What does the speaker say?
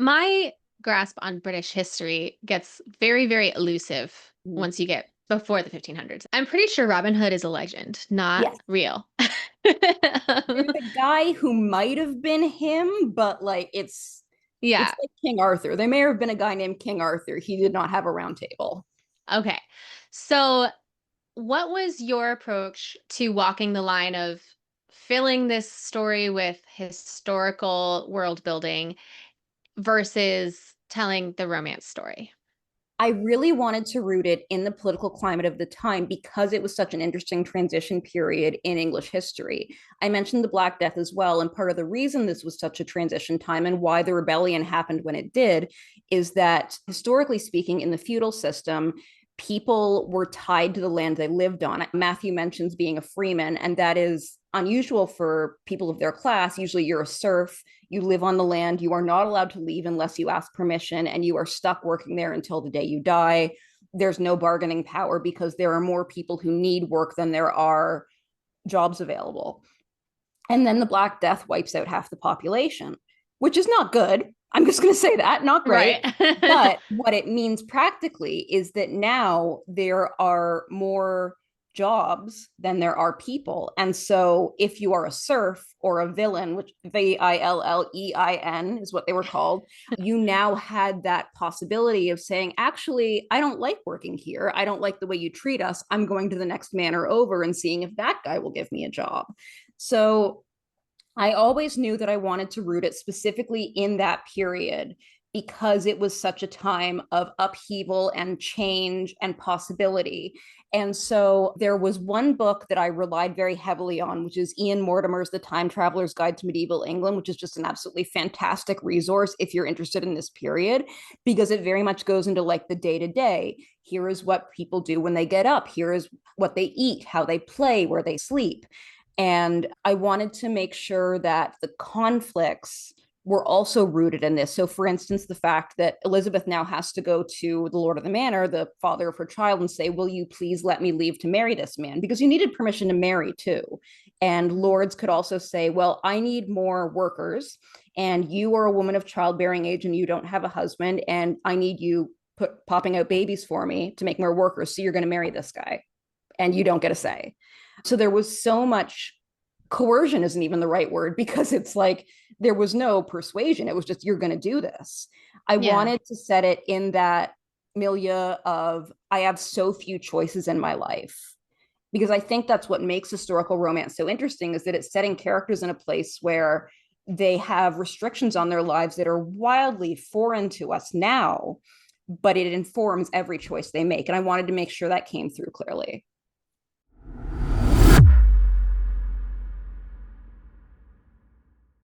My grasp on British history gets very, very elusive Mhm. once you get before the 1500s. I'm pretty sure Robin Hood is a legend, not Yes. real. There's a guy who might have been him, but like it's Yeah. like King Arthur. There may have been a guy named King Arthur. He did not have a round table. Okay. So, what was your approach to walking the line of filling this story with historical world building versus telling the romance story? I really wanted to root it in the political climate of the time because it was such an interesting transition period in English history. I mentioned the Black Death as well. And part of the reason this was such a transition time and why the rebellion happened when it did is that, historically speaking, in the feudal system, people were tied to the land they lived on. Matthew mentions being a freeman, and that is unusual for people of their class. Usually you're a serf, you live on the land, you are not allowed to leave unless you ask permission, and you are stuck working there until the day you die. There's no bargaining power because there are more people who need work than there are jobs available. And then the Black Death wipes out half the population, which is not good. I'm just going to say that, not great. Right. But what it means practically is that now there are more jobs than there are people. And so if you are a serf or a villain, which Villein is what they were called, you now had that possibility of saying, actually, I don't like working here. I don't like the way you treat us. I'm going to the next manor over and seeing if that guy will give me a job. So I always knew that I wanted to root it specifically in that period because it was such a time of upheaval and change and possibility. And so there was one book that I relied very heavily on, which is Ian Mortimer's The Time Traveler's Guide to Medieval England, which is just an absolutely fantastic resource if you're interested in this period, because it very much goes into like the day to day. Here is what people do when they get up. Here is what they eat, how they play, where they sleep. And I wanted to make sure that the conflicts were also rooted in this. So, for instance, the fact that Elizabeth now has to go to the Lord of the Manor, the father of her child, and say, will you please let me leave to marry this man? Because you needed permission to marry too. And lords could also say, well, I need more workers, and you are a woman of childbearing age and you don't have a husband, and I need you popping out babies for me to make more workers. So you're going to marry this guy and you don't get a say. So there was so much coercion isn't even the right word because it's like there was no persuasion. It was just, you're going to do this. I Yeah. wanted to set it in that milieu of I have so few choices in my life because I think that's what makes historical romance so interesting is that it's setting characters in a place where they have restrictions on their lives that are wildly foreign to us now, but it informs every choice they make. And I wanted to make sure that came through clearly.